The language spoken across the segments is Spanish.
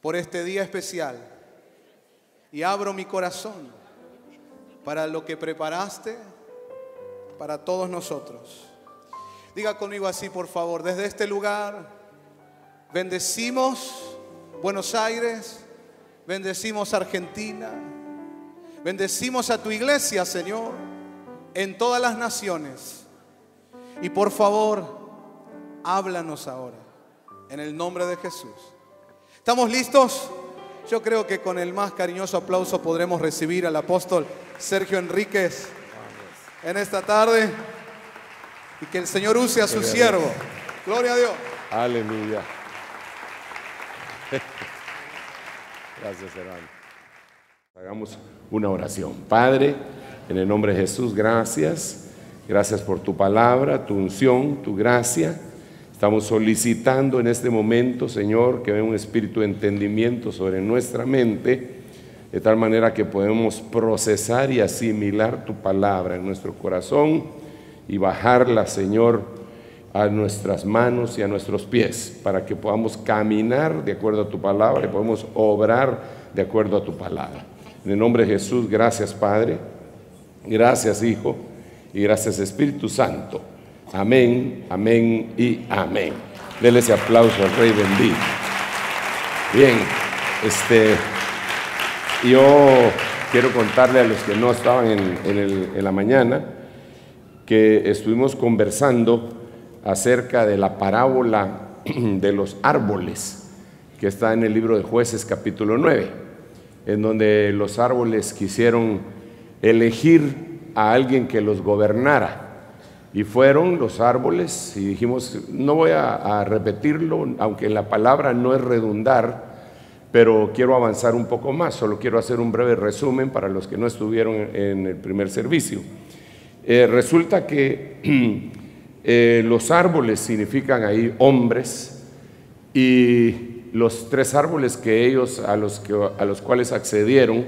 por este día especial y abro mi corazón para lo que preparaste para todos nosotros. Diga conmigo así, por favor: desde este lugar bendecimos Buenos Aires, bendecimos Argentina, bendecimos a tu iglesia, Señor, en todas las naciones. Y por favor, háblanos ahora, en el nombre de Jesús. ¿Estamos listos? Yo creo que con el más cariñoso aplauso podremos recibir al apóstol Sergio Enríquez en esta tarde, y que el Señor use a su siervo. Gloria a Dios. Aleluya. Gracias, hermano. Hagamos una oración. Padre, en el nombre de Jesús, gracias. Gracias por tu palabra, tu unción, tu gracia. Estamos solicitando en este momento, Señor, que venga un espíritu de entendimiento sobre nuestra mente, de tal manera que podemos procesar y asimilar tu palabra en nuestro corazón y bajarla, Señor, a nuestras manos y a nuestros pies, para que podamos caminar de acuerdo a tu palabra y podamos obrar de acuerdo a tu palabra. En el nombre de Jesús, gracias, Padre, gracias, Hijo, y gracias, Espíritu Santo. Amén, amén y amén. Denle ese aplauso al Rey bendito. Bien, yo quiero contarle a los que no estaban en la mañana que estuvimos conversando acerca de la parábola de los árboles, que está en el libro de Jueces capítulo 9, en donde los árboles quisieron elegir a alguien que los gobernara. Y fueron los árboles, y dijimos, no voy a repetirlo, aunque la palabra no es redundar, pero quiero avanzar un poco más. Solo quiero hacer un breve resumen para los que no estuvieron en el primer servicio. Resulta que los árboles significan ahí hombres, y los tres árboles que ellos a los cuales accedieron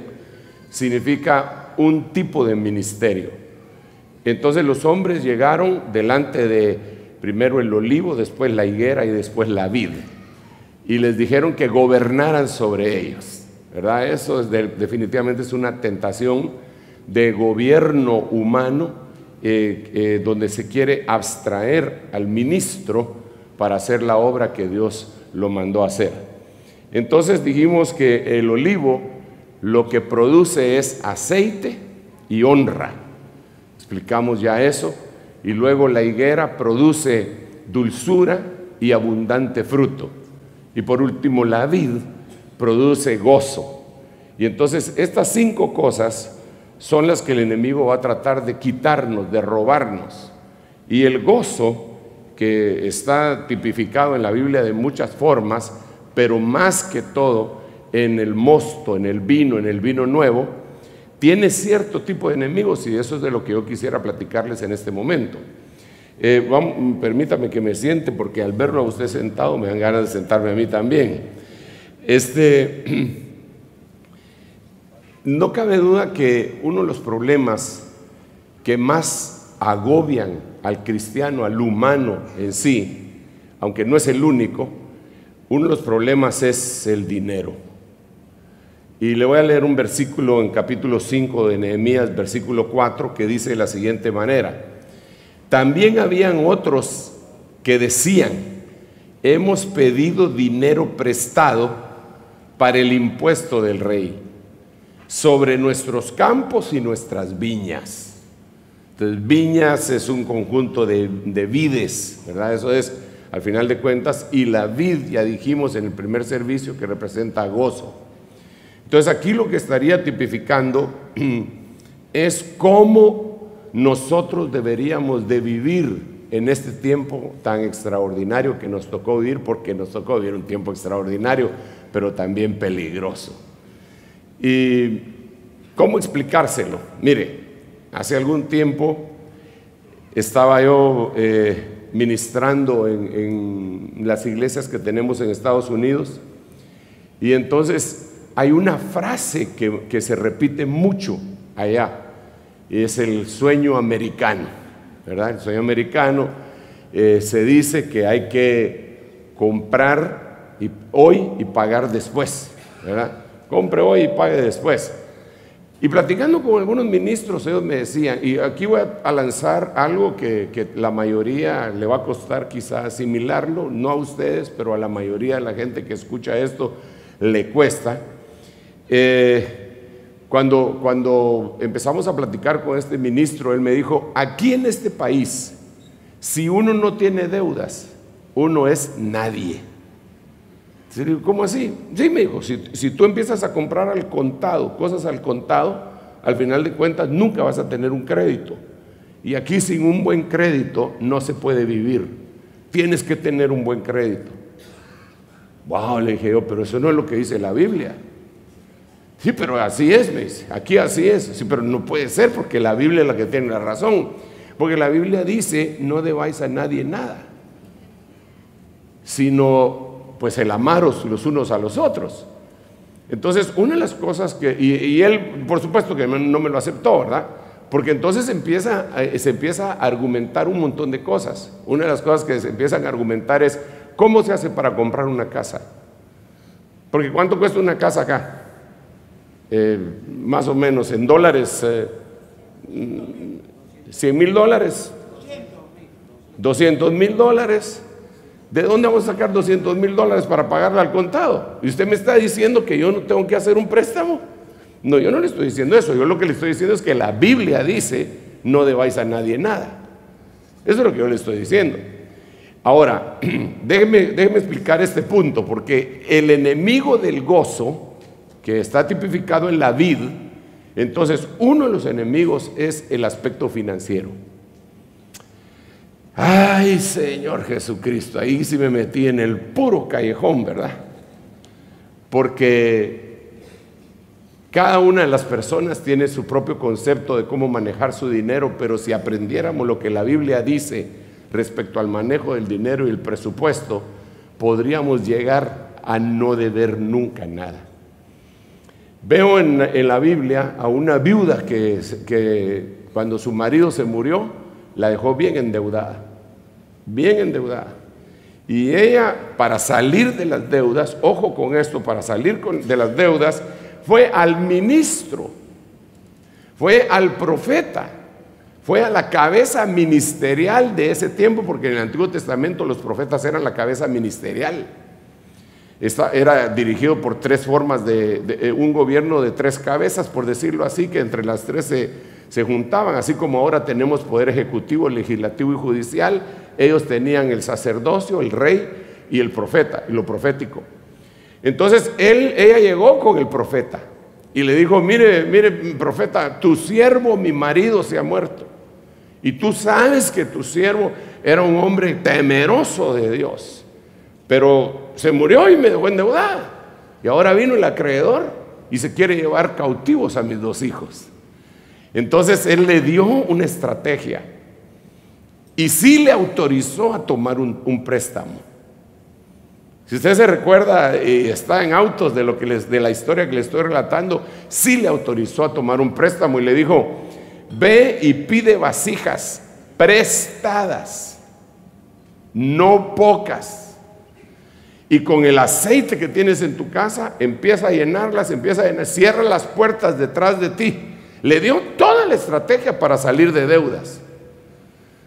significa un tipo de ministerio. Entonces los hombres llegaron delante de primero el olivo, después la higuera y después la vid, y les dijeron que gobernaran sobre ellos, ¿verdad? Eso definitivamente es una tentación de gobierno humano, donde se quiere abstraer al ministro para hacer la obra que Dios lo mandó a hacer. Entonces dijimos que el olivo lo que produce es aceite y honra. Explicamos ya eso. Y luego la higuera produce dulzura y abundante fruto. Y por último la vid produce gozo. Y entonces estas 5 cosas son las que el enemigo va a tratar de quitarnos, de robarnos. Y el gozo, que está tipificado en la Biblia de muchas formas, pero más que todo en el mosto, en el vino nuevo, tiene cierto tipo de enemigos, y eso es de lo que yo quisiera platicarles en este momento. Permítame que me siente, porque al verlo a usted sentado me dan ganas de sentarme a mí también. No cabe duda que uno de los problemas que más agobian al cristiano, al humano en sí, aunque no es el único, uno de los problemas es el dinero. Y le voy a leer un versículo en capítulo 5 de Nehemías, versículo 4, que dice de la siguiente manera: también habían otros que decían, hemos pedido dinero prestado para el impuesto del rey sobre nuestros campos y nuestras viñas. Entonces, viñas es un conjunto de vides, ¿verdad? Eso es, al final de cuentas, y la vid, ya dijimos en el primer servicio, que representa gozo. Entonces aquí lo que estaría tipificando es cómo nosotros deberíamos de vivir en este tiempo tan extraordinario que nos tocó vivir, porque nos tocó vivir un tiempo extraordinario, pero también peligroso. ¿Y cómo explicárselo? Mire, hace algún tiempo estaba yo ministrando en las iglesias que tenemos en Estados Unidos, y entonces hay una frase que se repite mucho allá, y es el sueño americano, ¿verdad? El sueño americano se dice que hay que comprar hoy y pagar después, ¿verdad? Compre hoy y pague después. Y platicando con algunos ministros, ellos me decían, y aquí voy a lanzar algo que la mayoría le va a costar quizás asimilarlo, no a ustedes, pero a la mayoría de la gente que escucha esto le cuesta. Cuando empezamos a platicar con este ministro, él me dijo, aquí en este país, si uno no tiene deudas, uno es nadie. ¿Cómo así? Sí, me dijo, si tú empiezas a comprar al contado, cosas al contado, al final de cuentas nunca vas a tener un crédito. Y aquí sin un buen crédito no se puede vivir. Tienes que tener un buen crédito. Wow, le dije yo, pero eso no es lo que dice la Biblia. Sí, pero así es, me dice, aquí así es. Sí, pero no puede ser porque la Biblia es la que tiene la razón. Porque la Biblia dice, no debáis a nadie nada, sino pues el amaros los unos a los otros. Entonces, una de las cosas que, y él por supuesto que no me lo aceptó, ¿verdad? Porque entonces se empieza a argumentar un montón de cosas. Una de las cosas que se empiezan a argumentar es, ¿cómo se hace para comprar una casa? Porque ¿cuánto cuesta una casa acá? Más o menos en dólares, $100,000, $200,000. ¿De dónde vamos a sacar $200,000 para pagarle al contado? Y usted me está diciendo que yo no tengo que hacer un préstamo. No, yo no le estoy diciendo eso. Yo lo que le estoy diciendo es que la Biblia dice, no debáis a nadie nada. Eso es lo que yo le estoy diciendo. Ahora, déjeme explicar este punto, porque el enemigo del gozo, que está tipificado en la vid, entonces uno de los enemigos es el aspecto financiero. Ay, Señor Jesucristo, ahí sí me metí en el puro callejón, ¿verdad? Porque cada una de las personas tiene su propio concepto de cómo manejar su dinero, pero si aprendiéramos lo que la Biblia dice respecto al manejo del dinero y el presupuesto, podríamos llegar a no deber nunca nada. Veo en la Biblia a una viuda que cuando su marido se murió, la dejó bien endeudada, y ella, para salir de las deudas, ojo con esto, para salir de las deudas, fue al ministro, fue al profeta, fue a la cabeza ministerial de ese tiempo, porque en el Antiguo Testamento los profetas eran la cabeza ministerial. Era dirigido por tres formas de un gobierno de tres cabezas, por decirlo así, que entre las tres se juntaban, así como ahora tenemos poder ejecutivo, legislativo y judicial. Ellos tenían el sacerdocio, el rey y el profeta, y lo profético. Entonces ella llegó con el profeta y le dijo, mire profeta, tu siervo, mi marido, se ha muerto, y tú sabes que tu siervo era un hombre temeroso de Dios, pero se murió y me dejó endeudada, y ahora vino el acreedor y se quiere llevar cautivos a mis dos hijos. Entonces él le dio una estrategia y sí le autorizó a tomar un préstamo. Si usted se recuerda y está en autos de la historia que le estoy relatando, sí le autorizó a tomar un préstamo y le dijo, ve y pide vasijas prestadas, no pocas, y con el aceite que tienes en tu casa empieza a llenarlas, cierra las puertas detrás de ti. Le dio toda la estrategia para salir de deudas.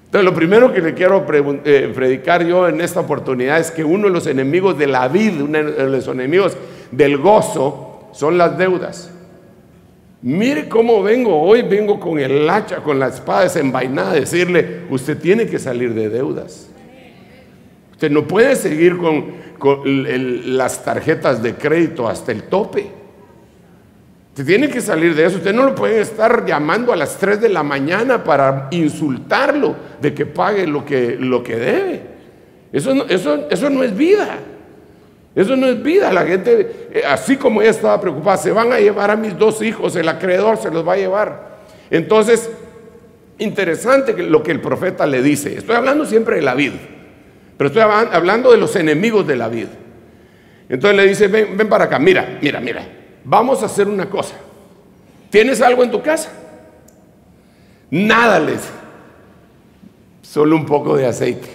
Entonces, lo primero que le quiero predicar yo en esta oportunidad es que uno de los enemigos de la vida, uno de los enemigos del gozo, son las deudas. Mire cómo vengo con el hacha, con la espada desenvainada, a decirle, usted tiene que salir de deudas. Usted no puede seguir con las tarjetas de crédito hasta el tope. Usted tiene que salir de eso. Usted no lo puede estar llamando a las 3 de la mañana para insultarlo de que pague lo que debe. Eso no es vida. Eso no es vida. La gente, así como ella estaba preocupada, se van a llevar a mis dos hijos, el acreedor se los va a llevar. Entonces, interesante lo que el profeta le dice. Estoy hablando siempre de la vida, pero estoy hablando de los enemigos de la vida. Entonces le dice, ven para acá, mira. Vamos a hacer una cosa. ¿Tienes algo en tu casa? Nada, les. Solo un poco de aceite.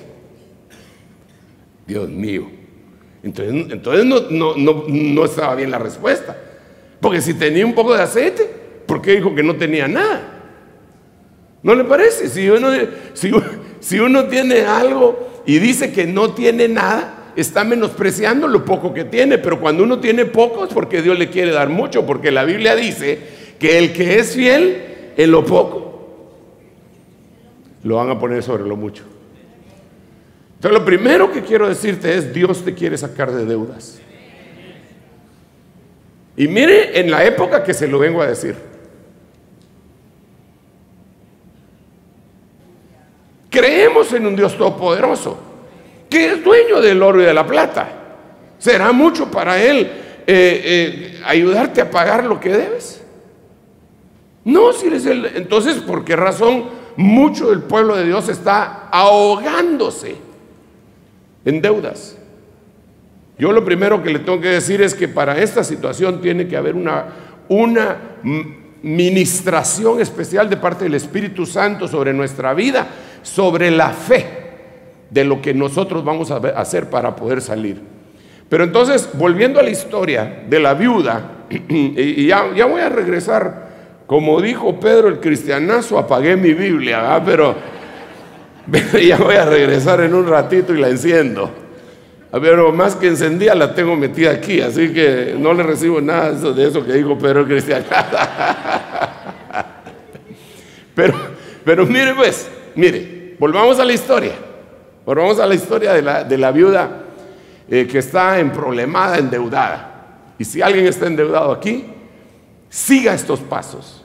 Dios mío. Entonces no estaba bien la respuesta. Porque si tenía un poco de aceite, ¿por qué dijo que no tenía nada? ¿No le parece? Si uno tiene algo y dice que no tiene nada, está menospreciando lo poco que tiene. Pero cuando uno tiene poco es porque Dios le quiere dar mucho, porque la Biblia dice que el que es fiel en lo poco, lo van a poner sobre lo mucho. Entonces lo primero que quiero decirte es: Dios te quiere sacar de deudas. Y mire, en la época que se lo vengo a decir, creemos en un Dios todopoderoso que es dueño del oro y de la plata. ¿Será mucho para Él ayudarte a pagar lo que debes? No, si eres Él. Entonces, ¿por qué razón mucho del pueblo de Dios está ahogándose en deudas? Yo lo primero que le tengo que decir es que para esta situación tiene que haber una ministración especial de parte del Espíritu Santo sobre nuestra vida, sobre la fe de lo que nosotros vamos a hacer para poder salir. Pero entonces, volviendo a la historia de la viuda, y ya voy a regresar, como dijo Pedro el cristianazo, apagué mi Biblia, ¿verdad? Pero ya voy a regresar en un ratito y la enciendo. Pero más que encendida la tengo metida aquí, así que no le recibo nada de eso que dijo Pedro el cristiano. Pero mire pues, volvamos a la historia. Volvamos a la historia de la viuda que está emproblemada, endeudada. Y si alguien está endeudado aquí, siga estos pasos.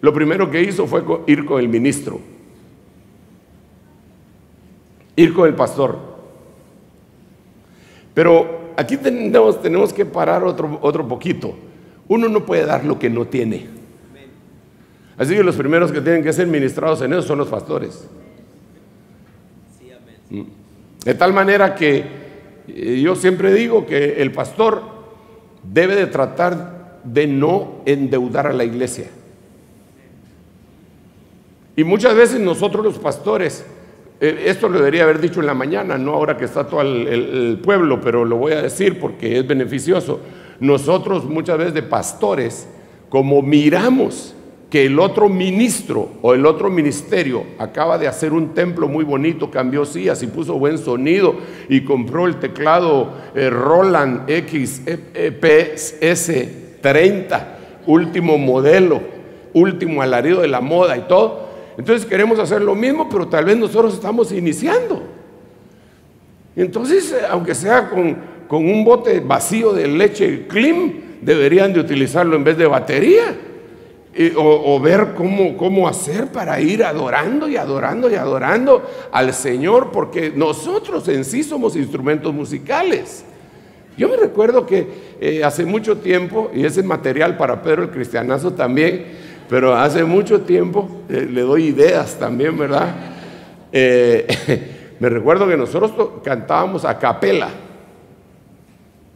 Lo primero que hizo fue ir con el ministro, ir con el pastor. Pero aquí tenemos que parar otro poquito. Uno no puede dar lo que no tiene. Así que los primeros que tienen que ser ministrados en eso son los pastores. De tal manera que yo siempre digo que el pastor debe de tratar de no endeudar a la iglesia. Y muchas veces nosotros los pastores, esto lo debería haber dicho en la mañana, no ahora que está todo el pueblo, pero lo voy a decir porque es beneficioso. Nosotros muchas veces de pastores, como miramos que el otro ministro o el otro ministerio acaba de hacer un templo muy bonito, cambió sillas y puso buen sonido y compró el teclado Roland XPS30, último modelo, último alarido de la moda y todo. Entonces queremos hacer lo mismo, pero tal vez nosotros estamos iniciando. Entonces, aunque sea con un bote vacío de leche Clean, deberían de utilizarlo en vez de batería. O ver cómo hacer para ir adorando y adorando y adorando al Señor, porque nosotros en sí somos instrumentos musicales. Yo me recuerdo que hace mucho tiempo, y ese material para Pedro el cristianazo también, pero hace mucho tiempo, le doy ideas también, ¿verdad? Me recuerdo que nosotros cantábamos a capela.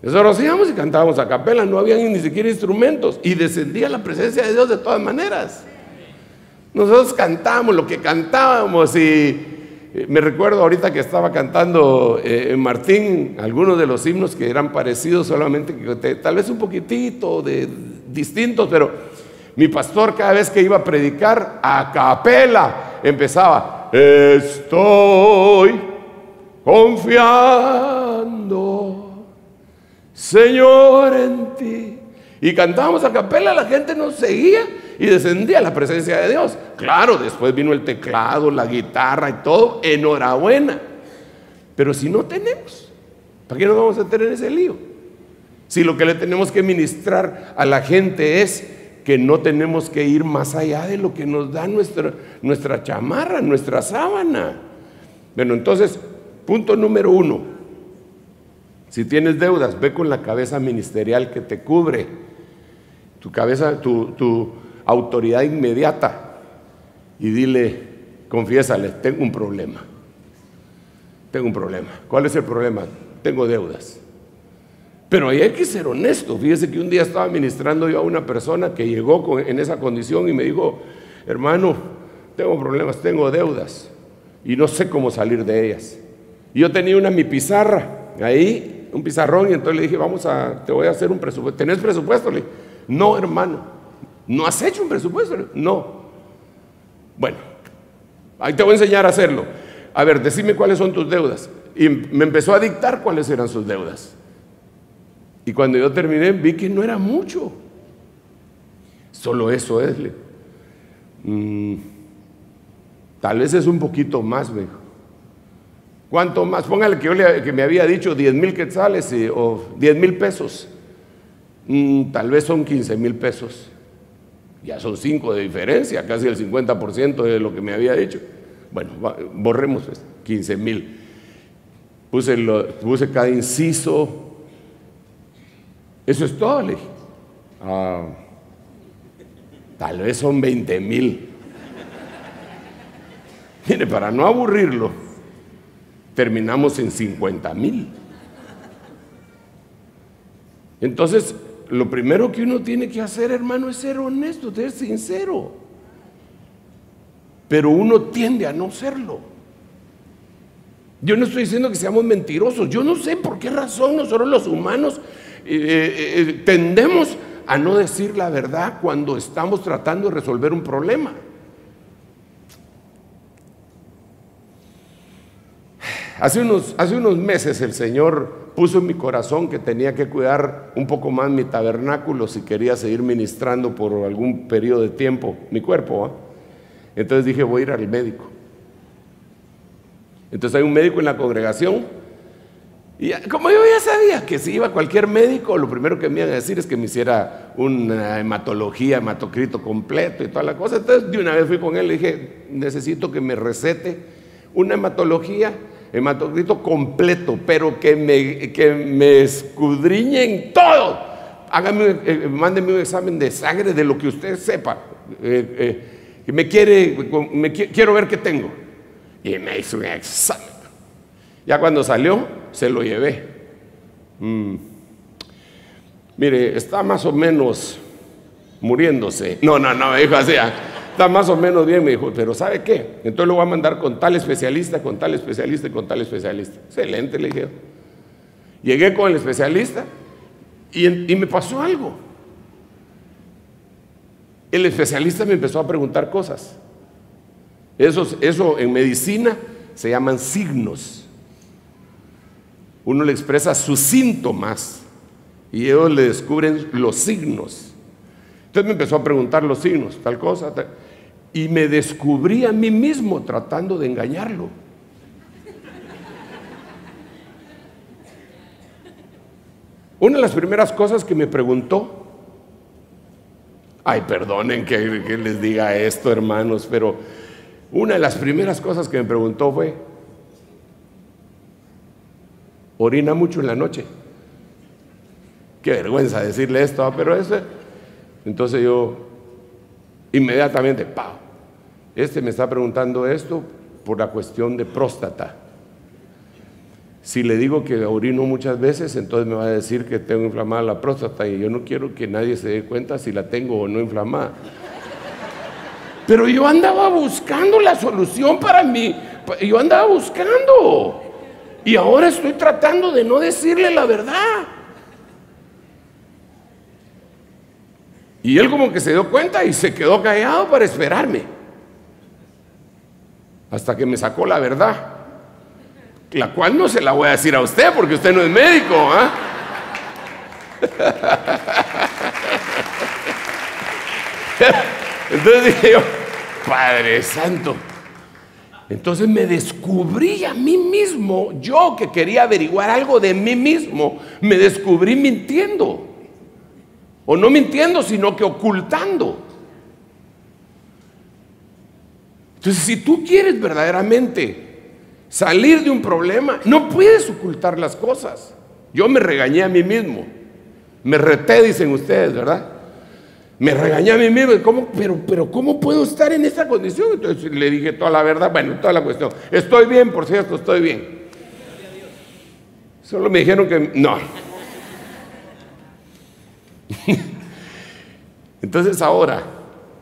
Nosotros íbamos y cantábamos a capela, no había ni siquiera instrumentos y descendía la presencia de Dios de todas maneras. Nosotros cantábamos lo que cantábamos y me recuerdo ahorita que estaba cantando Martín algunos de los himnos que eran parecidos, solamente que tal vez un poquitito distintos, pero mi pastor cada vez que iba a predicar a capela empezaba: estoy confiando, Señor, en ti. Y cantábamos a capela, la gente nos seguía y descendía la presencia de Dios. Claro, después vino el teclado, la guitarra y todo, enhorabuena. Pero si no tenemos, ¿para qué nos vamos a tener ese lío? Si lo que le tenemos que ministrar a la gente es que no tenemos que ir más allá de lo que nos da nuestra chamarra, nuestra sábana. Bueno, entonces, punto número 1. Si tienes deudas, ve con la cabeza ministerial que te cubre, tu cabeza, tu autoridad inmediata, y dile, confiésale: tengo un problema. Tengo un problema. ¿Cuál es el problema? Tengo deudas. Pero ahí hay que ser honesto. Fíjese que un día estaba ministrando yo a una persona que llegó en esa condición y me dijo: hermano, tengo problemas, tengo deudas y no sé cómo salir de ellas. Y yo tenía mi pizarra ahí, un pizarrón, y entonces le dije, te voy a hacer un presupuesto. ¿Tenés presupuesto? Le dije, no, hermano. ¿No has hecho un presupuesto? No. Bueno, ahí te voy a enseñar a hacerlo. A ver, decime cuáles son tus deudas. Y me empezó a dictar cuáles eran sus deudas. Y cuando yo terminé, vi que no era mucho. Solo eso es. Tal vez es un poquito más, me dijo. ¿Cuánto más? Póngale que me había dicho 10,000 quetzales o 10,000 pesos. Tal vez son 15,000 pesos. Ya son 5 de diferencia, casi el 50% de lo que me había dicho. Bueno, borremos pues, 15,000. Puse cada inciso. Eso es todo, le dije. Tal vez son 20,000. Mire, para no aburrirlo, terminamos en 50,000. Entonces, lo primero que uno tiene que hacer, hermano, es ser honesto, ser sincero. Pero uno tiende a no serlo. Yo no estoy diciendo que seamos mentirosos. Yo no sé por qué razón nosotros los humanos tendemos a no decir la verdad cuando estamos tratando de resolver un problema. Hace unos meses el Señor puso en mi corazón que tenía que cuidar un poco más mi tabernáculo si quería seguir ministrando por algún periodo de tiempo mi cuerpo, ¿eh? Entonces dije, voy a ir al médico. Entonces hay un médico en la congregación y como yo ya sabía que si iba a cualquier médico, lo primero que me iban a decir es que me hiciera una hematología, hematocrito completo y toda la cosa. Entonces de una vez fui con él y le dije, necesito que me recete una hematocrito completo, pero que me escudriñen todo. Mándeme un examen de sangre de lo que usted sepa. Quiero ver qué tengo. Y me hizo un examen. Ya cuando salió, se lo llevé. Mire, está más o menos muriéndose. No, me dijo así. Está más o menos bien, me dijo, pero ¿sabe qué? Entonces lo voy a mandar con tal especialista, con tal especialista y con tal especialista. Excelente, le dije. Llegué con el especialista y me pasó algo. El especialista me empezó a preguntar cosas. Eso en medicina se llaman signos. Uno le expresa sus síntomas y ellos le descubren los signos. Entonces me empezó a preguntar los signos, tal cosa, tal, y me descubrí a mí mismo tratando de engañarlo. Una de las primeras cosas que me preguntó, perdonen que les diga esto, hermanos, pero una de las primeras cosas que me preguntó fue, ¿orina mucho en la noche? Qué vergüenza decirle esto, pero eso. Entonces yo inmediatamente, me está preguntando esto por la cuestión de próstata. Si le digo que orino muchas veces, entonces me va a decir que tengo inflamada la próstata y yo no quiero que nadie se dé cuenta si la tengo o no inflamada. Pero yo andaba buscando la solución para mí, yo andaba buscando y ahora estoy tratando de no decirle la verdad. Y él como que se dio cuenta y se quedó callado para esperarme. Hasta que me sacó la verdad. La cual no se la voy a decir a usted porque usted no es médico, ¿eh? Entonces dije yo, Padre Santo. Entonces me descubrí a mí mismo, yo que quería averiguar algo de mí mismo, me descubrí mintiendo. O no mintiendo, sino que ocultando. Entonces, si tú quieres verdaderamente salir de un problema, no puedes ocultar las cosas. Yo me regañé a mí mismo. Me reté, dicen ustedes, ¿verdad? Me regañé a mí mismo. Pero ¿cómo puedo estar en esa condición? Entonces le dije toda la verdad, toda la cuestión. Estoy bien, por cierto, estoy bien. Solo me dijeron que no. Entonces ahora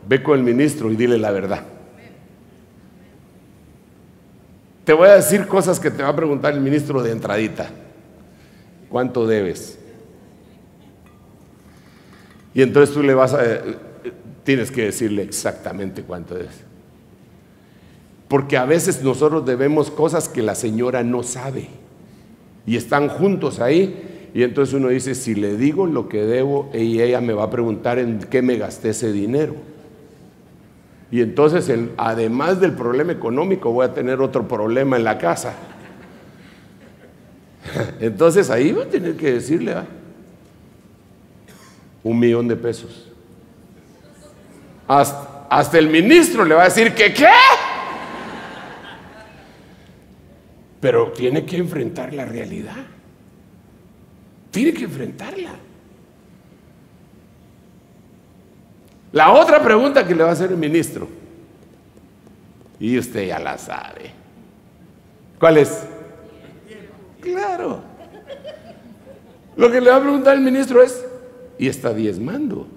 ve con el ministro y dile la verdad. Te voy a decir cosas que te va a preguntar el ministro de entradita. ¿cuánto debes? Y entonces tú le vas a... tienes que decirle exactamente cuánto debes. Porque a veces nosotros debemos cosas que la señora no sabe. Y están juntos ahí. Y entonces uno dice, si le digo lo que debo, y ella me va a preguntar en qué me gasté ese dinero. Y entonces, además del problema económico, voy a tener otro problema en la casa. Entonces ahí va a tener que decirle, $1,000,000 pesos. Hasta el ministro le va a decir que ¿qué? Pero tiene que enfrentar la realidad. Tiene que enfrentarla. La otra pregunta que le va a hacer el ministro, y usted ya la sabe, ¿cuál es? Claro. Lo que le va a preguntar el ministro es, ¿y está diezmando?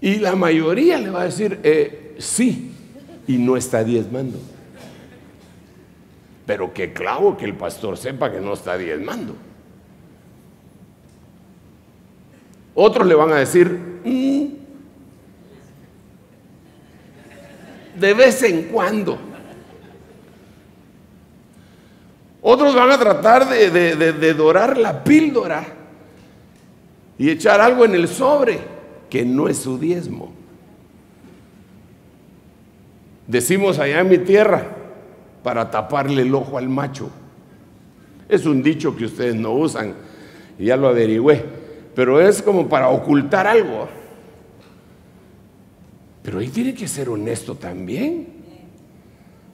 Y la mayoría le va a decir, sí, y no está diezmando. Pero qué clavo que el pastor sepa que no está diezmando. Otros le van a decir, de vez en cuando. Otros van a tratar de dorar la píldora y echar algo en el sobre que no es su diezmo. Decimos allá en mi tierra, para taparle el ojo al macho. Es un dicho que ustedes no usan y ya lo averigüé. Pero es como para ocultar algo. Pero ahí tiene que ser honesto también.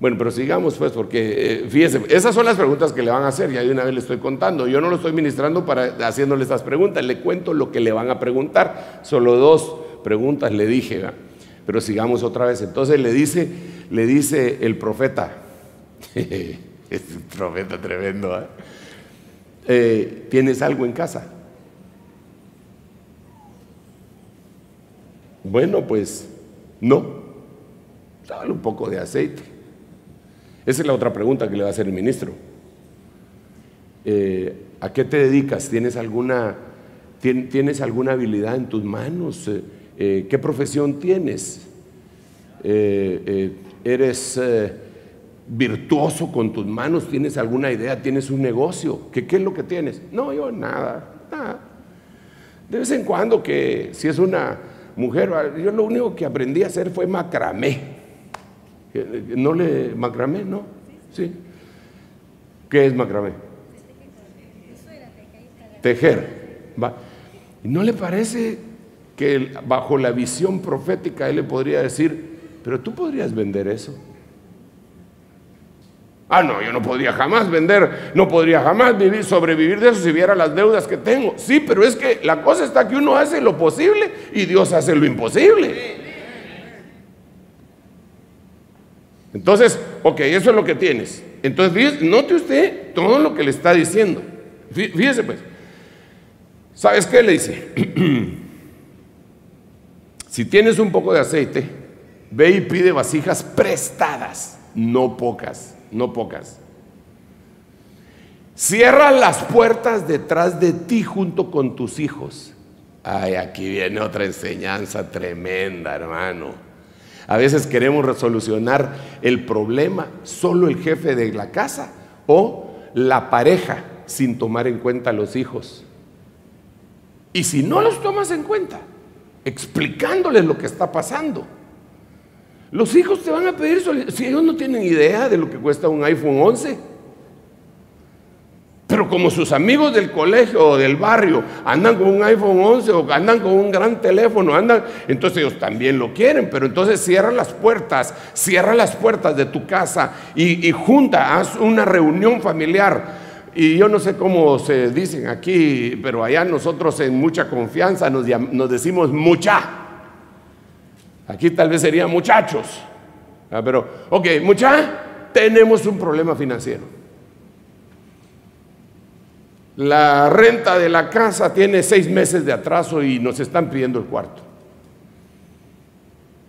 Bueno, pero sigamos pues, porque fíjese, esas son las preguntas que le van a hacer. Ya de una vez le estoy contando. Yo no lo estoy ministrando haciéndole estas preguntas. Le cuento lo que le van a preguntar. Solo 2 preguntas le dije, ¿verdad? Pero sigamos otra vez. Entonces le dice el profeta. Es un profeta tremendo, ¿eh? ¿Tienes algo en casa? Bueno, pues no. Dale un poco de aceite. Esa es la otra pregunta que le va a hacer el ministro. ¿A qué te dedicas? ¿Tienes alguna habilidad en tus manos? ¿Qué profesión tienes? ¿Eres virtuoso con tus manos? ¿Tienes alguna idea? ¿Tienes un negocio? ¿Qué es lo que tienes? No, yo nada. De vez en cuando, que si es una mujer, yo lo único que aprendí a hacer fue macramé. ¿Macramé? ¿No? Sí. ¿Qué es macramé? Tejer. ¿No le parece que bajo la visión profética él le podría decir, pero tú podrías vender eso? No, yo no podría jamás vender, no podría jamás sobrevivir de eso si viera las deudas que tengo. Sí, pero es que la cosa está que uno hace lo posible y Dios hace lo imposible. Entonces, ok, eso es lo que tienes. Entonces, note usted todo lo que le está diciendo. Fíjese pues. ¿Sabes qué le dice? Si tienes un poco de aceite, ve y pide vasijas prestadas, no pocas. Cierra las puertas detrás de ti junto con tus hijos. Ay, aquí viene otra enseñanza tremenda, hermano. A veces queremos resolucionar el problema solo el jefe de la casa o la pareja sin tomar en cuenta a los hijos. Y si no los tomas en cuenta, explicándoles lo que está pasando, los hijos te van a pedir, si ellos no tienen idea de lo que cuesta un iPhone 11. Pero como sus amigos del colegio o del barrio andan con un iPhone 11 o andan con un gran teléfono, entonces ellos también lo quieren. Pero entonces cierra las puertas de tu casa y haz una reunión familiar. Y yo no sé cómo se dicen aquí, pero allá nosotros en mucha confianza nos decimos mucha. Aquí tal vez sería muchachos. Pero, ok, tenemos un problema financiero. La renta de la casa tiene 6 meses de atraso y nos están pidiendo el cuarto.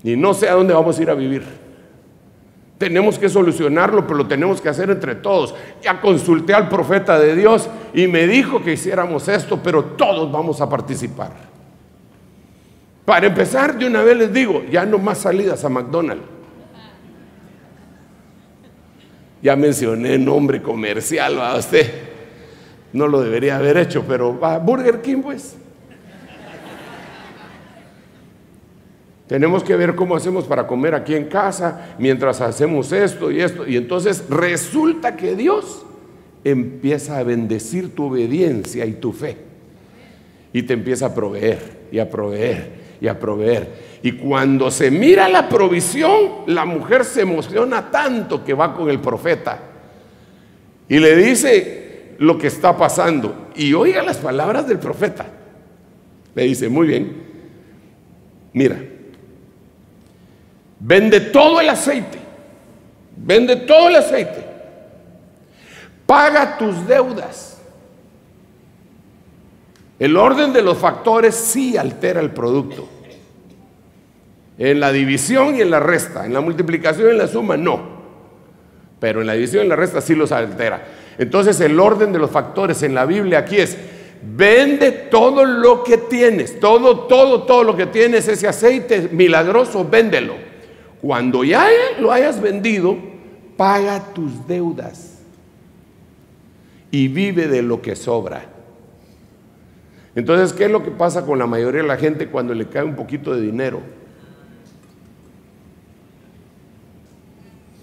Y no sé a dónde vamos a ir a vivir. tenemos que solucionarlo, pero lo tenemos que hacer entre todos. Ya consulté al profeta de Dios y me dijo que hiciéramos esto, pero todos vamos a participar. Para empezar, de una vez les digo, ya no más salidas a McDonald's. Ya mencioné nombre comercial a usted. No lo debería haber hecho, pero va, Burger King pues. Tenemos que ver cómo hacemos para comer aquí en casa mientras hacemos esto y esto. Y entonces resulta que Dios empieza a bendecir tu obediencia y tu fe. Y te empieza a proveer y a proveer y a proveer. Y cuando se mira la provisión, la mujer se emociona tanto que va con el profeta y le dice lo que está pasando. Y oiga las palabras del profeta. Le dice, muy bien, mira, vende todo el aceite, vende todo el aceite, paga tus deudas. El orden de los factores sí altera el producto. En la división y en la resta, en la multiplicación y en la suma no, pero en la división y en la resta sí los altera. Entonces el orden de los factores en la Biblia aquí es: vende todo lo que tienes, todo lo que tienes, ese aceite milagroso, véndelo. Cuando ya lo hayas vendido, paga tus deudas y vive de lo que sobra. Entonces, ¿qué es lo que pasa con la mayoría de la gente cuando le cae un poquito de dinero?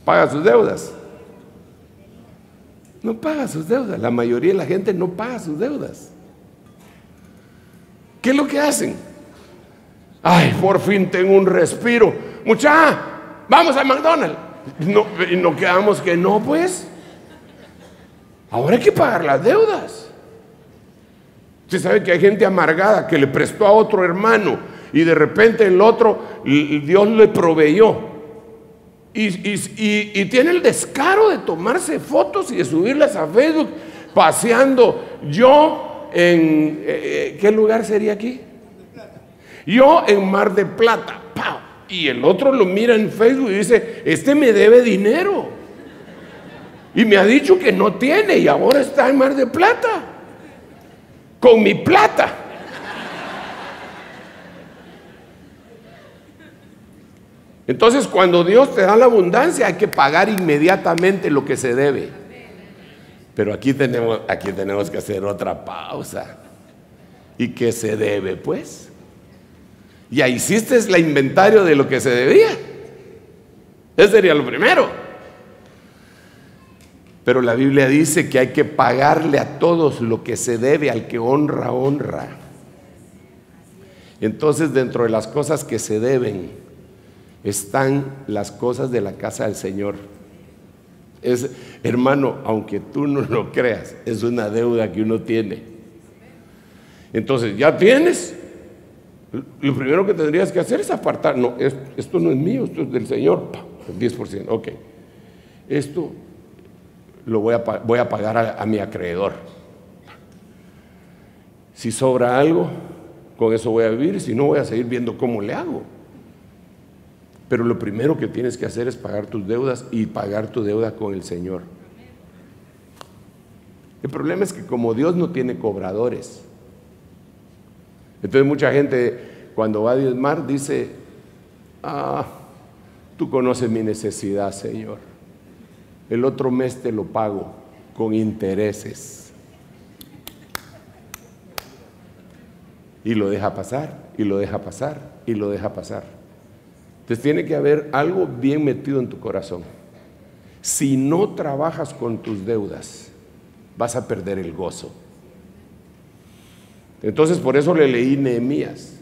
Paga sus deudas. No paga sus deudas. La mayoría de la gente no paga sus deudas. ¿Qué es lo que hacen? Ay, por fin tengo un respiro. Muchacha, vamos a McDonald's. No, y nos quedamos que no, pues. Ahora hay que pagar las deudas. Usted sabe que hay gente amargada que le prestó a otro hermano y de repente el otro, Dios le proveyó. Y tiene el descaro de tomarse fotos y de subirlas a Facebook paseando. Yo en ¿qué lugar sería aquí? Yo en Mar de Plata. ¡Pau! Y el otro lo mira en Facebook y dice: este me debe dinero y me ha dicho que no tiene y ahora está en Mar de Plata con mi plata. Entonces, cuando Dios te da la abundancia, hay que pagar inmediatamente lo que se debe. Pero aquí tenemos que hacer otra pausa. ¿Y qué se debe, pues? Ya hiciste el inventario de lo que se debía. Ese sería lo primero. Pero la Biblia dice que hay que pagarle a todos lo que se debe. Al que honra, honra. Entonces, dentro de las cosas que se deben están las cosas de la casa del Señor. Es, hermano, aunque tú no lo creas, es una deuda que uno tiene. Entonces, ya tienes. Lo primero que tendrías que hacer es apartar. No, esto no es mío, esto es del Señor. El 10%, ok. Esto lo voy a pagar a mi acreedor. Si sobra algo, con eso voy a vivir. Si no, voy a seguir viendo cómo le hago. Pero lo primero que tienes que hacer es pagar tus deudas y pagar tu deuda con el Señor. El problema es que como Dios no tiene cobradores, entonces mucha gente cuando va a diezmar dice: tú conoces mi necesidad, Señor. El otro mes te lo pago con intereses. Y lo deja pasar, y lo deja pasar, y lo deja pasar. Entonces tiene que haber algo bien metido en tu corazón. Si no trabajas con tus deudas, vas a perder el gozo. Entonces por eso le leí Nehemías,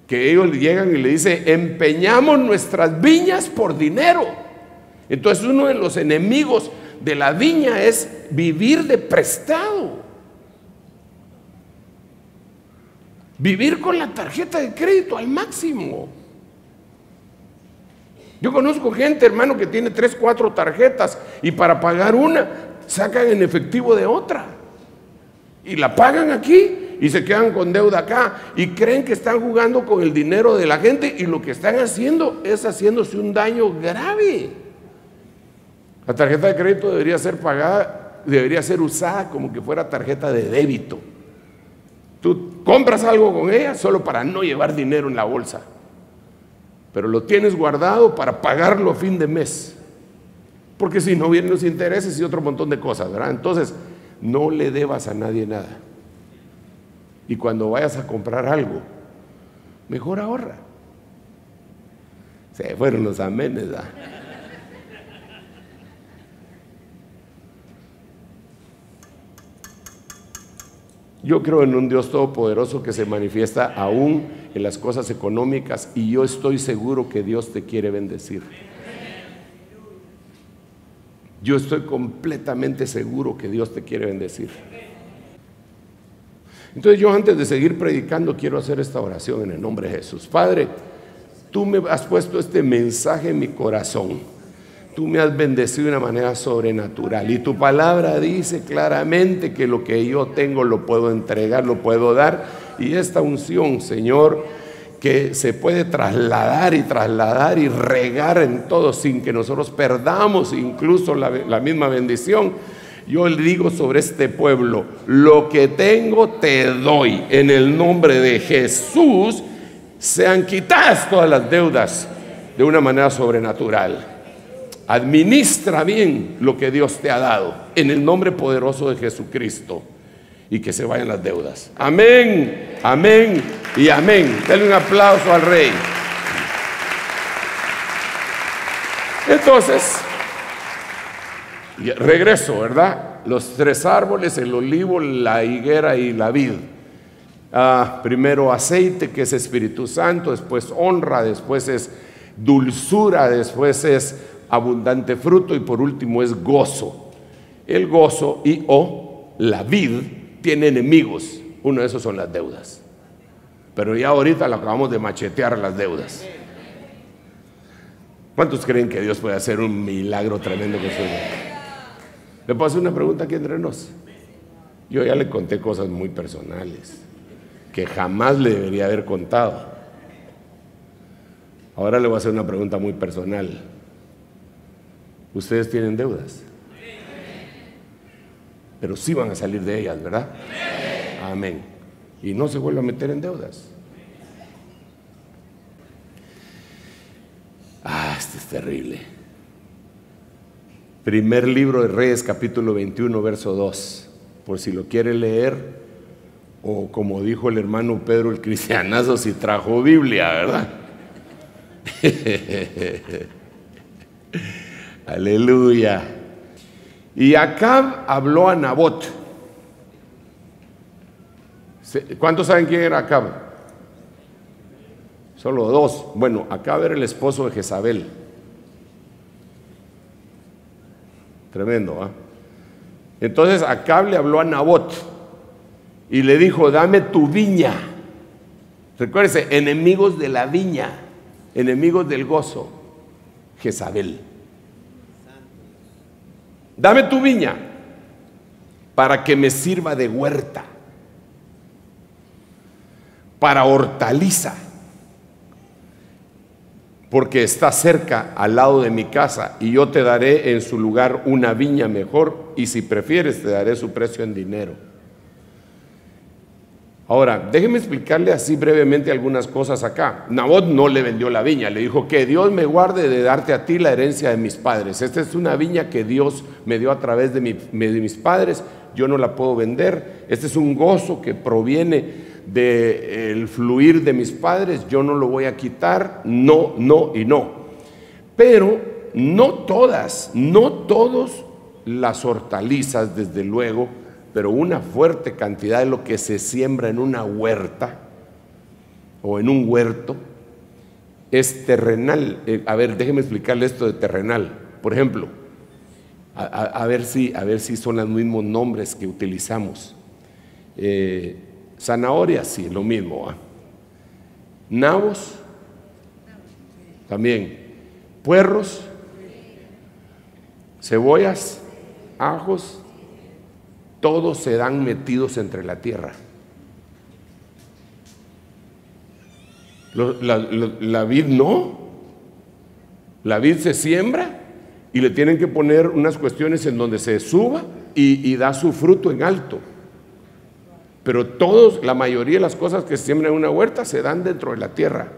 que ellos llegan y le dicen: empeñamos nuestras viñas por dinero. Entonces uno de los enemigos de la viña es vivir de prestado. Vivir con la tarjeta de crédito al máximo. Yo conozco gente, hermano, que tiene 3, 4 tarjetas y para pagar una sacan en efectivo de otra y la pagan aquí y se quedan con deuda acá y creen que están jugando con el dinero de la gente, y lo que están haciendo es haciéndose un daño grave. La tarjeta de crédito debería ser pagada, debería ser usada como que fuera tarjeta de débito. Tú compras algo con ella solo para no llevar dinero en la bolsa, pero lo tienes guardado para pagarlo a fin de mes, porque si no vienen los intereses y otro montón de cosas, ¿verdad? Entonces, no le debas a nadie nada. Y cuando vayas a comprar algo, mejor ahorra. Se fueron los amenes, ¿verdad? Yo creo en un Dios todopoderoso que se manifiesta aún en las cosas económicas, y yo estoy seguro que Dios te quiere bendecir. Yo estoy completamente seguro que Dios te quiere bendecir. Entonces yo, antes de seguir predicando, quiero hacer esta oración en el nombre de Jesús. Padre, tú me has puesto este mensaje en mi corazón. Tú me has bendecido de una manera sobrenatural, y tu palabra dice claramente que lo que yo tengo lo puedo entregar, lo puedo dar. Y esta unción, Señor, que se puede trasladar y regar en todo sin que nosotros perdamos incluso la misma bendición. Yo le digo sobre este pueblo: lo que tengo te doy. En el nombre de Jesús sean quitadas todas las deudas de una manera sobrenatural. Administra bien lo que Dios te ha dado en el nombre poderoso de Jesucristo, y que se vayan las deudas. Amén, amén y amén. Denle un aplauso al Rey. Entonces, regreso, ¿verdad? Los tres árboles: el olivo, la higuera y la vid. Primero aceite, que es Espíritu Santo; después honra; después es dulzura; después es abundante fruto; y por último es gozo. El gozo la vid tiene enemigos. Uno de esos son las deudas, pero ya ahorita lo acabamos de machetear, las deudas. ¿Cuántos creen que Dios puede hacer un milagro tremendo con su vida? ¿Le puedo hacer una pregunta aquí entre nos? Yo ya le conté cosas muy personales que jamás le debería haber contado. Ahora le voy a hacer una pregunta muy personal. Ustedes tienen deudas, pero sí van a salir de ellas, ¿verdad? Amén. Y no se vuelve a meter en deudas. Este es terrible. Primer libro de Reyes, capítulo 21, verso 2. Por si lo quiere leer, o como dijo el hermano Pedro, el cristianazo si trajo Biblia, ¿verdad? Aleluya. Y Acab habló a Nabot. ¿Cuántos saben quién era Acab? Solo dos. Bueno, Acab era el esposo de Jezabel. Tremendo, ¿eh? Entonces Acab le habló a Nabot y le dijo: dame tu viña. Recuérdese, enemigos de la viña, enemigos del gozo, Jezabel. Dame tu viña para que me sirva de huerta, para hortaliza, porque está cerca, al lado de mi casa, y yo te daré en su lugar una viña mejor, y si prefieres te daré su precio en dinero. Ahora, déjeme explicarle así brevemente algunas cosas acá. Nabot no le vendió la viña, le dijo: que Dios me guarde de darte a ti la herencia de mis padres. Esta es una viña que Dios me dio a través de mis padres, yo no la puedo vender. Este es un gozo que proviene del fluir de mis padres, yo no lo voy a quitar. No, no y no. Pero no todas, no todos las hortalizas, desde luego, pero una fuerte cantidad de lo que se siembra en una huerta o en un huerto es terrenal. A ver, déjeme explicarle esto de terrenal. Por ejemplo, a ver si son los mismos nombres que utilizamos. Zanahorias, sí, lo mismo. Nabos, también. Puerros, cebollas, ajos, todos se dan metidos entre la tierra. La vid no. La vid se siembra y le tienen que poner unas cuestiones en donde se suba y da su fruto en alto. Pero la mayoría de las cosas que se siembran en una huerta se dan dentro de la tierra.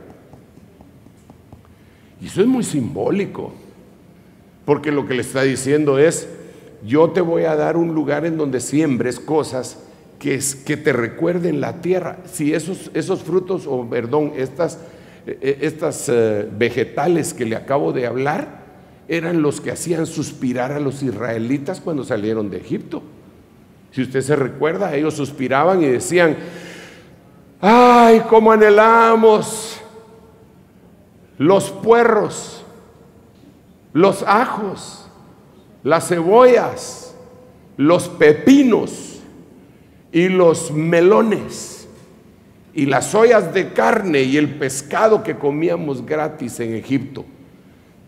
Y eso es muy simbólico, porque lo que le está diciendo es: yo te voy a dar un lugar en donde siembres cosas que te recuerden la tierra. Si esos frutos, o perdón, estas vegetales que le acabo de hablar, eran los que hacían suspirar a los israelitas cuando salieron de Egipto. Si usted se recuerda, ellos suspiraban y decían: ¡ay, cómo anhelamos los puerros, los ajos, las cebollas, los pepinos y los melones y las ollas de carne y el pescado que comíamos gratis en Egipto!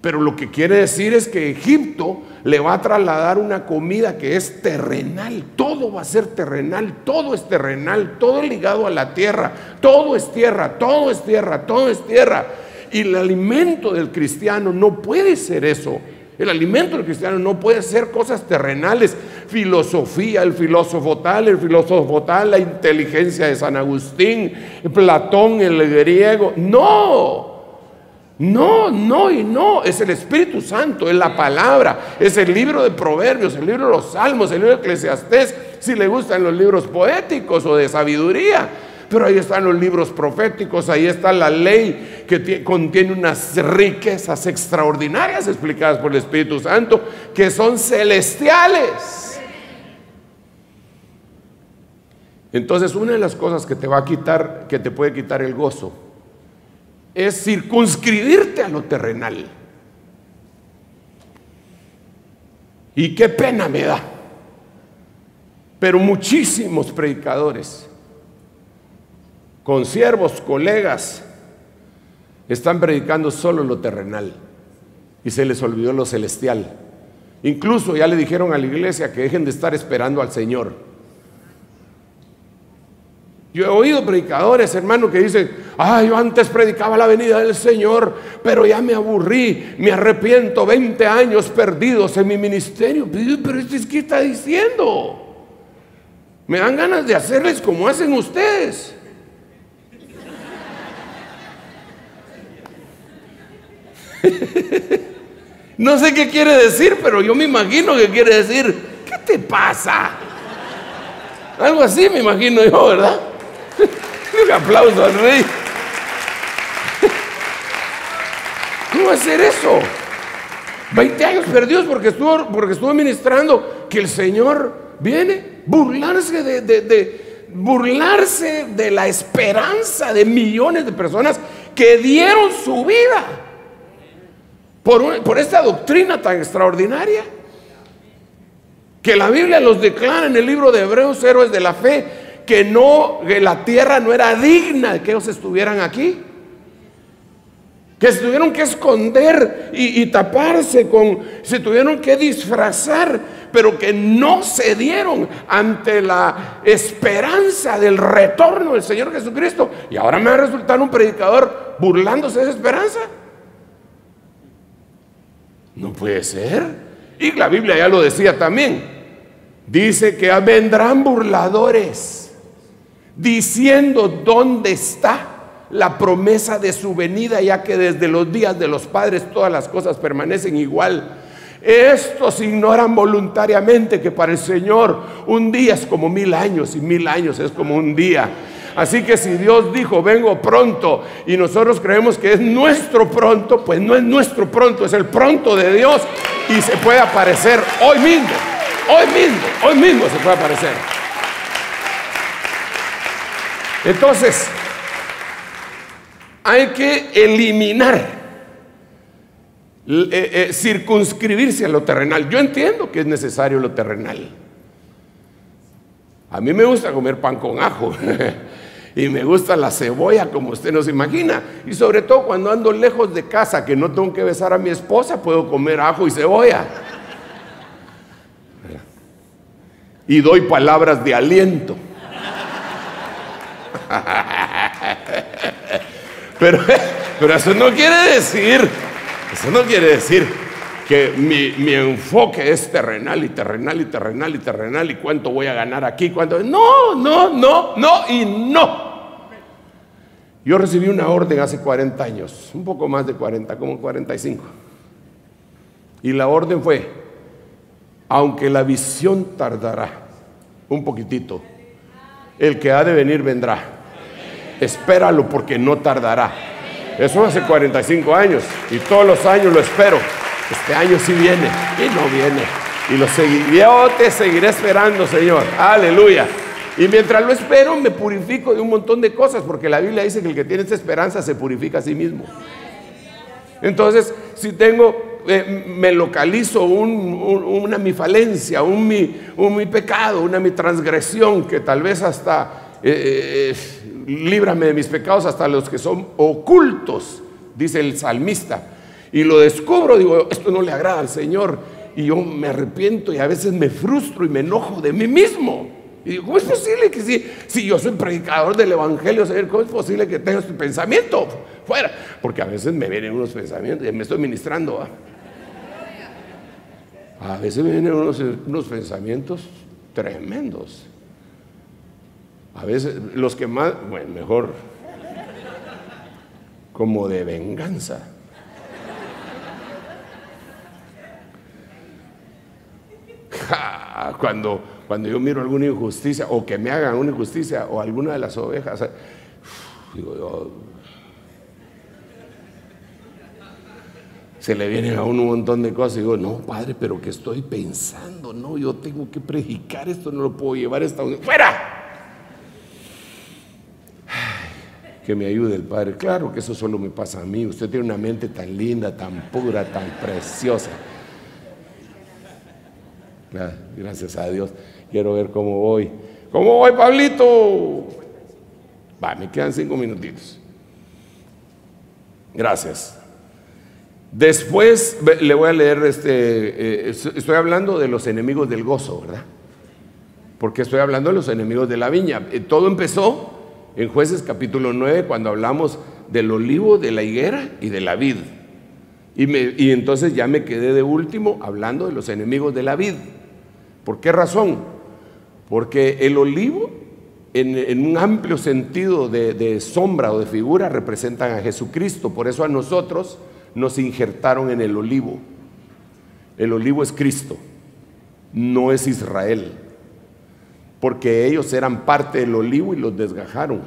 Pero lo que quiere decir es que Egipto le va a trasladar una comida que es terrenal. Todo va a ser terrenal, todo es terrenal, todo es ligado a la tierra. Todo es tierra, todo es tierra, todo es tierra. Y el alimento del cristiano no puede ser eso. El alimento del cristiano no puede ser cosas terrenales, filosofía, el filósofo tal, la inteligencia de San Agustín, Platón, el griego. No, es el Espíritu Santo, es la palabra, es el libro de Proverbios, el libro de los Salmos, el libro de Eclesiastés, si le gustan los libros poéticos o de sabiduría. Pero ahí están los libros proféticos, ahí está la ley que contiene unas riquezas extraordinarias explicadas por el Espíritu Santo, que son celestiales. Entonces, una de las cosas que te va a quitar, que te puede quitar el gozo, es circunscribirte a lo terrenal. Y qué pena me da, pero muchísimos predicadores, consiervos, colegas, están predicando solo lo terrenal y se les olvidó lo celestial. Incluso ya le dijeron a la iglesia que dejen de estar esperando al Señor. Yo he oído predicadores, hermano, que dicen: yo antes predicaba la venida del Señor, pero ya me aburrí, me arrepiento, 20 años perdidos en mi ministerio. Pero ¿qué está diciendo? Me dan ganas de hacerles como hacen ustedes. No sé qué quiere decir, pero yo me imagino que quiere decir: ¿qué te pasa? Algo así me imagino yo, ¿verdad? Un aplauso al rey. ¿Cómo hacer eso? 20 años perdidos porque estuvo ministrando que el Señor viene. Burlarse de la esperanza de millones de personas que dieron su vida por esta doctrina tan extraordinaria, que la Biblia los declara en el libro de Hebreos, héroes de la fe, que la tierra no era digna de que ellos estuvieran aquí, que se tuvieron que esconder y taparse, se tuvieron que disfrazar, pero que no cedieron ante la esperanza del retorno del Señor Jesucristo. Y ahora me va a resultar un predicador burlándose de esa esperanza. No puede ser. Y la Biblia ya lo decía también. Dice que vendrán burladores diciendo: ¿dónde está la promesa de su venida? Ya que desde los días de los padres todas las cosas permanecen igual. Estos ignoran voluntariamente que para el Señor un día es como 1000 años y 1000 años es como un día. Así que si Dios dijo: vengo pronto, y nosotros creemos que es nuestro pronto, pues no es nuestro pronto, es el pronto de Dios, y se puede aparecer hoy mismo se puede aparecer. Entonces, hay que eliminar, circunscribirse a lo terrenal. Yo entiendo que es necesario lo terrenal. A mí me gusta comer pan con ajo y me gusta la cebolla, como usted no se imagina. Y sobre todo cuando ando lejos de casa, que no tengo que besar a mi esposa, puedo comer ajo y cebolla. Y doy palabras de aliento. Pero eso no quiere decir que mi enfoque es terrenal y terrenal y terrenal y terrenal, y cuánto voy a ganar aquí, cuánto. No, no, no, no y no. Yo recibí una orden hace 40 años, un poco más de 40, como 45. Y la orden fue: aunque la visión tardará un poquitito, el que ha de venir vendrá. Espéralo, porque no tardará. Eso hace 45 años y todos los años lo espero. Este año sí viene y no viene. Y yo te seguiré esperando, Señor. Aleluya. Y mientras lo espero, me purifico de un montón de cosas, porque la Biblia dice que el que tiene esta esperanza se purifica a sí mismo. Entonces, si tengo, me localizo mi falencia, mi pecado, mi transgresión, que tal vez hasta líbrame de mis pecados, hasta los que son ocultos, dice el salmista, y lo descubro, digo, esto no le agrada al Señor, y yo me arrepiento y a veces me frustro y me enojo de mí mismo. Y digo, ¿cómo es posible que si yo soy predicador del Evangelio, Señor, cómo es posible que tenga este pensamiento fuera? Porque a veces me vienen unos pensamientos, y me estoy ministrando, ¿eh? A veces me vienen unos pensamientos tremendos. A veces los que más, bueno, mejor, como de venganza. Cuando yo miro alguna injusticia, o que me hagan una injusticia, o alguna de las ovejas, digo yo, se le vienen a uno un montón de cosas, y digo, no, Padre, pero ¿qué estoy pensando? No, yo tengo que predicar esto, no lo puedo llevar esta ¡fuera! Que me ayude el Padre. Claro que eso solo me pasa a mí. Usted tiene una mente tan linda, tan pura, tan preciosa. Gracias a Dios. Quiero ver cómo voy. ¿Cómo voy, Pablito? Va, me quedan 5 minutitos. Gracias. Después le voy a leer estoy hablando de los enemigos del gozo, ¿verdad? Porque estoy hablando de los enemigos de la viña. Todo empezó en Jueces capítulo 9, cuando hablamos del olivo, de la higuera y de la vid. Y entonces ya me quedé de último hablando de los enemigos de la vid. ¿Por qué razón? Porque el olivo, en un amplio sentido de sombra o de figura, representan a Jesucristo. Por eso a nosotros nos injertaron en el olivo. El olivo es Cristo, no es Israel. Porque ellos eran parte del olivo y los desgajaron.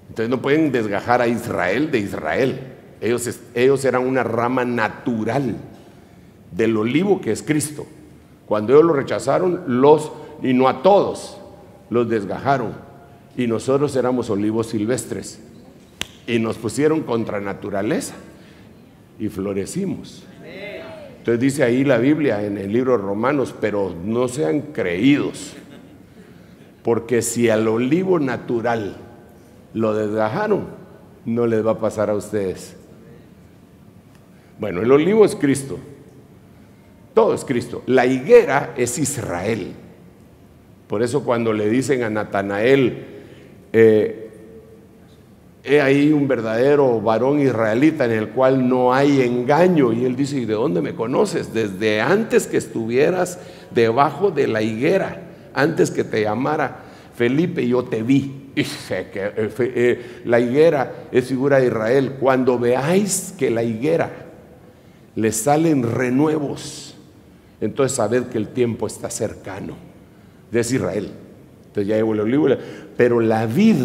Entonces no pueden desgajar a Israel de Israel. Ellos eran una rama natural del olivo, que es Cristo. Cuando ellos lo rechazaron, y no a todos, los desgajaron. Y nosotros éramos olivos silvestres. Y nos pusieron contra naturaleza y florecimos. Entonces dice ahí la Biblia en el libro de Romanos, pero no sean creídos, porque si al olivo natural lo desgajaron, no les va a pasar a ustedes. Bueno, el olivo es Cristo, todo es Cristo. La higuera es Israel. Por eso cuando le dicen a Natanael, he ahí un verdadero varón israelita en el cual no hay engaño, y él dice, ¿y de dónde me conoces? Desde antes que estuvieras debajo de la higuera, antes que te llamara Felipe, yo te vi. Dice que la higuera es figura de Israel. Cuando veáis que la higuera le salen renuevos, entonces sabed que el tiempo está cercano. Es Israel. Entonces ya llevo el olivo, pero la vid,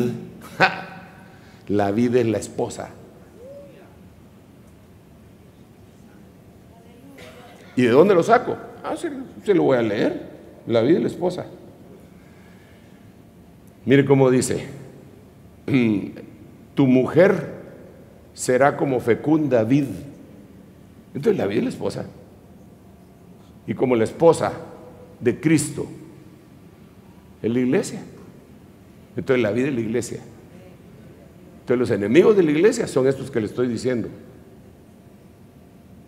la vid es la esposa. ¿Y de dónde lo saco? Se lo voy a leer. La vid es la esposa. Mire cómo dice: tu mujer será como fecunda vid. Entonces la vid es la esposa. Y como la esposa de Cristo es la iglesia. Entonces la vid es la iglesia. Entonces los enemigos de la iglesia son estos que le estoy diciendo.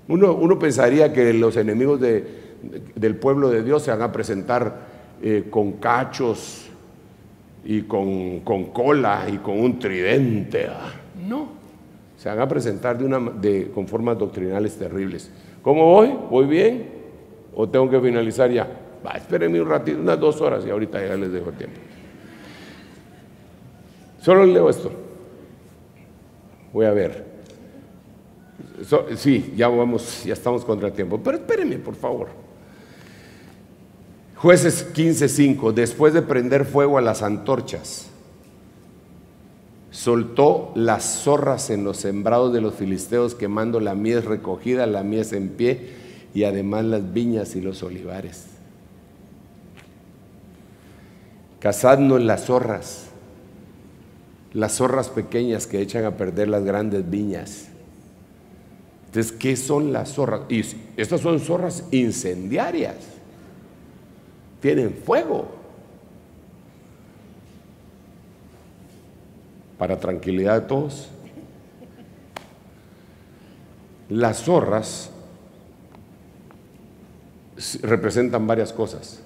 Uno pensaría que los enemigos del pueblo de Dios se van a presentar con cachos y con cola y con un tridente. No, se van a presentar con formas doctrinales terribles, ¿Cómo voy? ¿Voy bien? ¿O tengo que finalizar ya? Va, espérenme un ratito, unas 2 horas y ahorita ya les dejo el tiempo. Solo leo esto. Voy a ver. Sí, ya estamos contra el tiempo, pero espérenme, por favor. Jueces 15:5. Después de prender fuego a las antorchas, soltó las zorras en los sembrados de los filisteos, quemando la mies recogida, la mies en pie, y además las viñas y los olivares. Cazadnos las zorras pequeñas que echan a perder las grandes viñas. Entonces, ¿qué son las zorras? Y estas son zorras incendiarias, tienen fuego. Para tranquilidad de todos, las zorras representan varias cosas.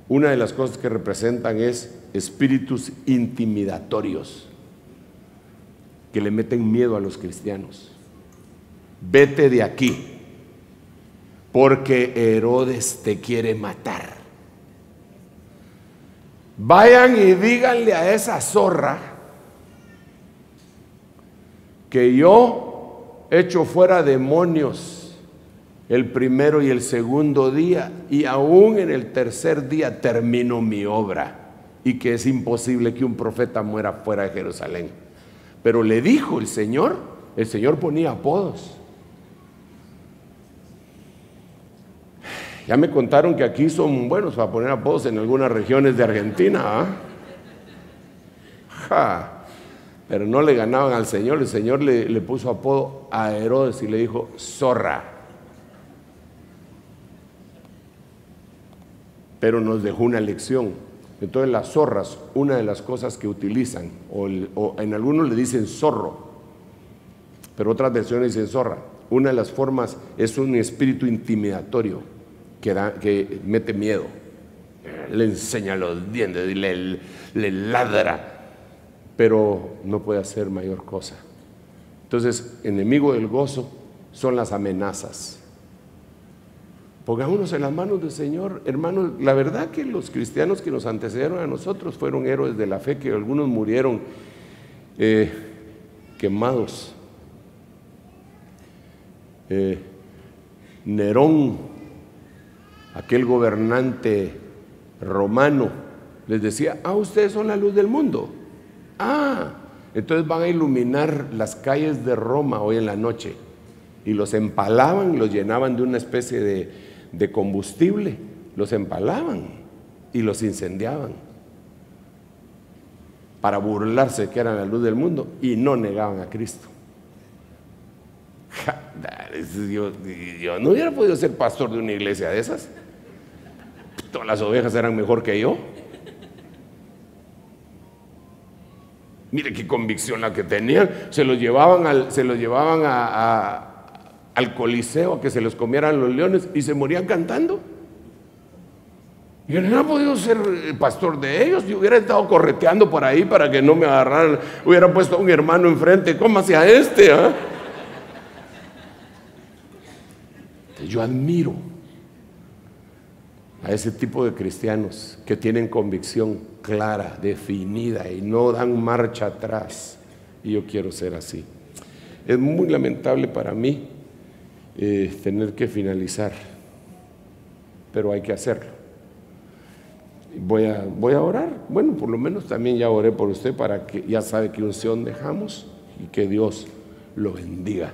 Una de las cosas que representan es espíritus intimidatorios que le meten miedo a los cristianos. Vete de aquí, porque Herodes te quiere matar. Vayan y díganle a esa zorra que yo echo fuera demonios el primero y el segundo día, y aún en el tercer día termino mi obra, y que es imposible que un profeta muera fuera de Jerusalén. Pero le dijo el Señor ponía apodos. Ya me contaron que aquí son buenos para poner apodos en algunas regiones de Argentina, pero no le ganaban al Señor. El Señor le puso apodo a Herodes y le dijo zorra. Pero nos dejó una lección. Entonces las zorras, una de las cosas que utilizan, o en algunos le dicen zorro, pero otras versiones dicen zorra. Una de las formas es un espíritu intimidatorio que mete miedo, le enseña los dientes y le ladra, pero no puede hacer mayor cosa. Entonces, enemigo del gozo son las amenazas. Pongámonos en las manos del Señor, hermanos. La verdad que los cristianos que nos antecedieron a nosotros fueron héroes de la fe, que algunos murieron quemados. Nerón, aquel gobernante romano, les decía: ustedes son la luz del mundo. Entonces van a iluminar las calles de Roma hoy en la noche. Y los empalaban, los llenaban de una especie de combustible, los empalaban y los incendiaban para burlarse que eran la luz del mundo, y no negaban a Cristo. Yo no hubiera podido ser pastor de una iglesia de esas. Todas las ovejas eran mejor que yo. Mire qué convicción la que tenían. Se los llevaban al Coliseo a que se los comieran los leones y se morían cantando. Yo no hubiera podido ser pastor de ellos. Yo hubiera estado correteando por ahí para que no me agarraran. Hubiera puesto a un hermano enfrente: cómase a este. Yo admiro a ese tipo de cristianos que tienen convicción clara, definida, y no dan marcha atrás. Y yo quiero ser así. Es muy lamentable para mí tener que finalizar, pero hay que hacerlo. Voy a orar. Bueno, por lo menos también ya oré por usted, para que ya sabe qué unción dejamos, y que Dios lo bendiga.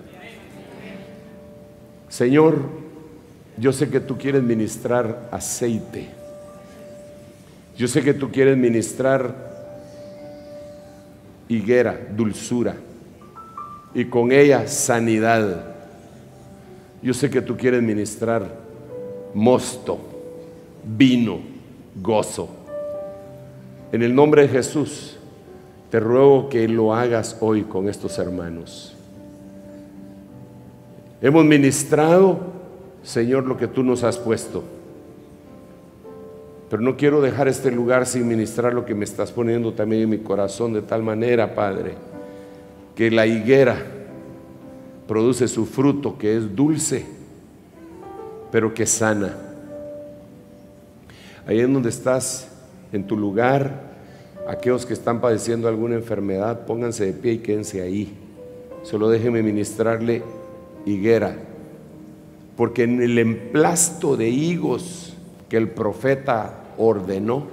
Señor, yo sé que tú quieres ministrar aceite. Yo sé que tú quieres ministrar higuera, dulzura, y con ella sanidad. Yo sé que tú quieres ministrar mosto, vino, gozo. En el nombre de Jesús, te ruego que lo hagas hoy con estos hermanos. Hemos ministrado, Señor, lo que tú nos has puesto, pero no quiero dejar este lugar sin ministrar lo que me estás poniendo también en mi corazón, de tal manera, Padre, que la higuera produce su fruto, que es dulce, pero que sana. Ahí en donde estás, en tu lugar, aquellos que están padeciendo alguna enfermedad, pónganse de pie y quédense ahí. Solo déjenme ministrarle higuera, porque en el emplasto de higos que el profeta ordenó,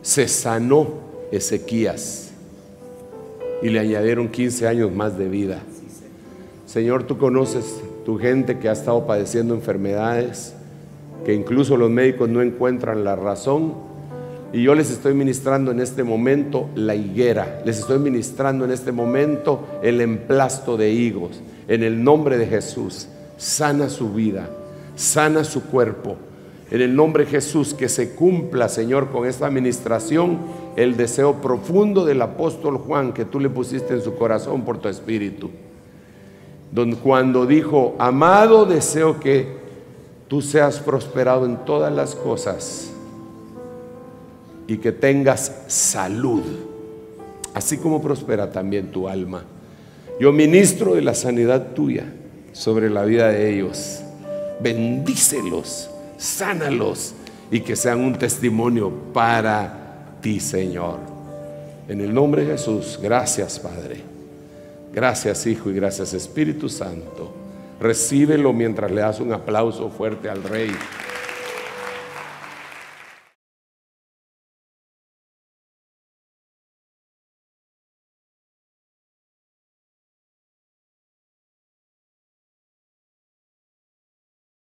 se sanó Ezequías y le añadieron 15 años más de vida. Señor, tú conoces tu gente que ha estado padeciendo enfermedades, que incluso los médicos no encuentran la razón, y yo les estoy ministrando en este momento la higuera, les estoy ministrando en este momento el emplasto de higos. En el nombre de Jesús, sana su vida, sana su cuerpo. En el nombre de Jesús, que se cumpla, Señor, con esta administración, el deseo profundo del apóstol Juan que tú le pusiste en su corazón por tu espíritu. Cuando dijo: amado, deseo que tú seas prosperado en todas las cosas y que tengas salud, así como prospera también tu alma. Yo ministro de la sanidad tuya sobre la vida de ellos. Bendícelos, sánalos y que sean un testimonio para ti, Señor. En el nombre de Jesús, gracias, Padre. Gracias, Hijo, y gracias, Espíritu Santo. Recíbelo mientras le das un aplauso fuerte al Rey.